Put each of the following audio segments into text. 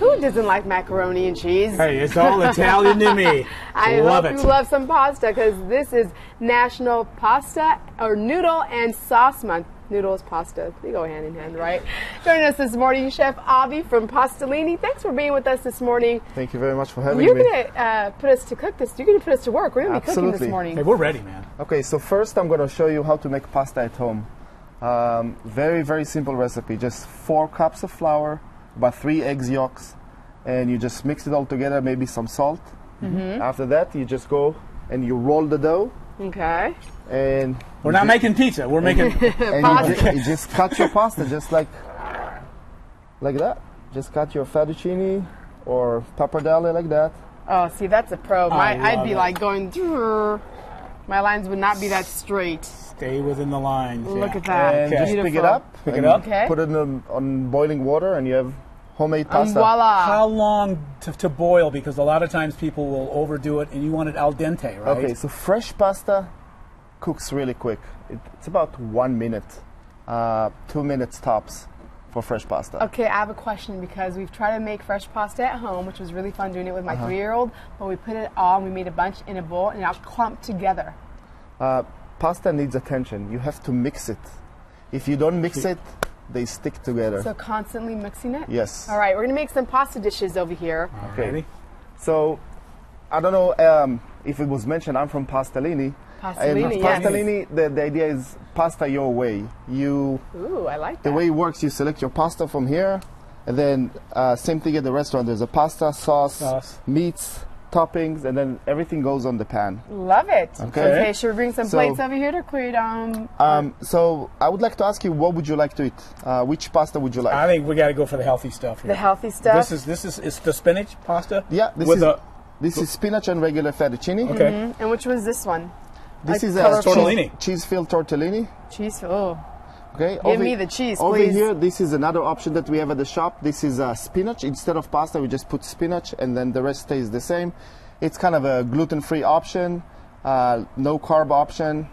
Who doesn't like macaroni and cheese? Hey, it's all Italian to me. I Love hope it. you love some pasta because this is National Pasta or Noodle and Sauce Month. Noodles, pasta, they go hand in hand, right? Joining us this morning, Chef Avi from Pastalini. Thanks for being with us this morning. Thank you very much for having me. You're going to put us to cook this. You're going to put us to work. We're going to be cooking this Absolutely. morning. Hey, we're ready, man. Okay, so first I'm going to show you how to make pasta at home. Very, very simple recipe. Just 4 cups of flour, about 3 eggs yolks, and you just mix it all together, maybe some salt. After that, you just go and you roll the dough. Okay. And We're not making pizza. We're making. and you just cut your pasta just like that. Just cut your fettuccine or pappardelle like that. Oh, see, that's a pro. I'd love be it. like going, my lines would not be that straight. Stay within the lines. Look yeah. at that. And just pick it Beautiful. up. Pick it and up. Okay. Put it on boiling water, and you have homemade And pasta. voila. How long to boil? Because a lot of times people will overdo it, and you want it al dente, right? Okay, so fresh pasta cooks really quick. It's about 1 minute, 2 minutes tops for fresh pasta. Okay, I have a question because we've tried to make fresh pasta at home, which was really fun doing it with my 3-year-old, but we put it all, we made a bunch in a bowl, and it all clumped together. Pasta needs attention. You have to mix it. If you don't mix it, they stick together. So constantly mixing it? Yes. All right, we're going to make some pasta dishes over here. Ready? So, I don't know if it was mentioned, I'm from Pastalini. Pastalini, And yes. Pastalini, the idea is pasta your way. Ooh, I like that. The way it works, you select your pasta from here, and then same thing at the restaurant. There's a pasta, sauce, meats, toppings, and then everything goes on the pan. Love it. Okay. Should we bring some So- plates over here to create So I would like to ask you, what would you like to eat? Which pasta would you like? I think we got to go for the healthy stuff here. the healthy stuff? This is it's the spinach pasta. Yeah, this is spinach and regular fettuccine. Okay. And which was this one? This Like is a colorful. Tortellini. cheese-filled tortellini. Cheese. Oh, Okay. give me the cheese, Over please. here, this is another option that we have at the shop. This is spinach. Instead of pasta, we just put spinach, and then the rest stays the same. It's kind of a gluten-free option, no carb option.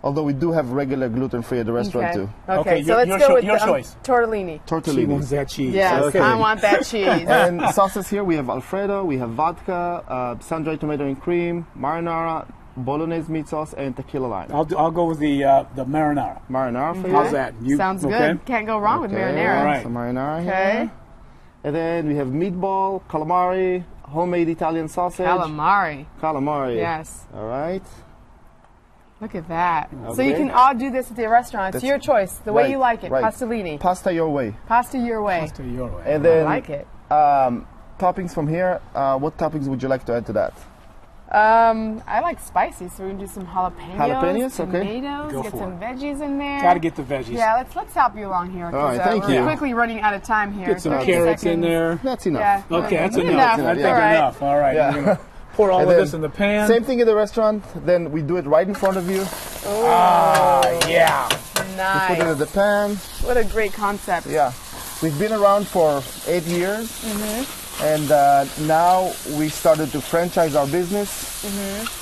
Although we do have regular gluten-free at the restaurant Okay. too. Okay, so your let's go with your the choice. tortellini. She Tortellini. wants that cheese. Yes, Okay. I want that cheese. And sauces here, we have Alfredo, we have vodka, sun-dried tomato and cream, marinara, bolognese meat sauce, and tequila lime. I'll go with the marinara. Marinara for you. How's that? You- Sounds okay? good. Can't go wrong with marinara. All right. So marinara Okay. here. And then we have meatball, calamari, homemade Italian sausage. Calamari. Calamari. Yes. All right. Look at that. So you Okay. can all do this at the restaurant. It's That's your choice, the way right, you like it. right. Pastalini. Pasta your way. Pasta your way. To your way. And I then like it. toppings from here. What toppings would you like to add to that? I like spicy, so we're gonna do some jalapenos, Jalapenos, okay. tomatoes, Go get for some veggies in there. Got to get the veggies. Yeah, let's help you along here. 'cause, All right, thank we're you. quickly running out of time here. Get some 30 carrots in seconds. there. That's enough. Yeah. Okay, that's Good enough. enough. I think All right. enough. All right. Yeah. You're gonna pour all And of then this in the pan. Same thing in the restaurant. Then we do it right in front of you. Yeah. Put it Nice. in the pan. What a great concept. Yeah. We've been around for 8 years. And now we started to franchise our business.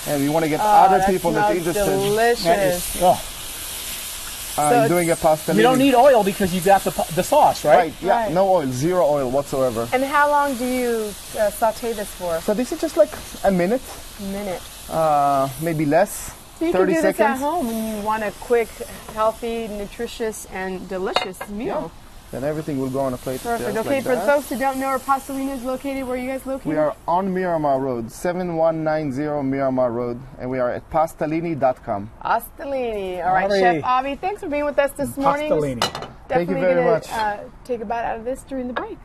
And we want to get other that people that are smells interested delicious. That is, oh. So in doing a pasta. You don't need oil because you got the sauce, right? Right, yeah, Right. no oil, 0 oil whatsoever. And how long do you saute this for? So this is just like a minute, A minute. maybe less, So you can 30 do this seconds. at home when you want a quick, healthy, nutritious, and delicious meal. Then everything will go on a plate. Perfect. just Okay, like for the that. folks who don't know where Pastalini is located, where are you guys located? We are on Miramar Road, 7190 Miramar Road, and we are at pastalini.com. Pastalini. All right, Alrighty. Chef Avi, thanks for being with us this morning. Pastalini. Definitely Thank you very gonna, much. take a bite out of this during the break.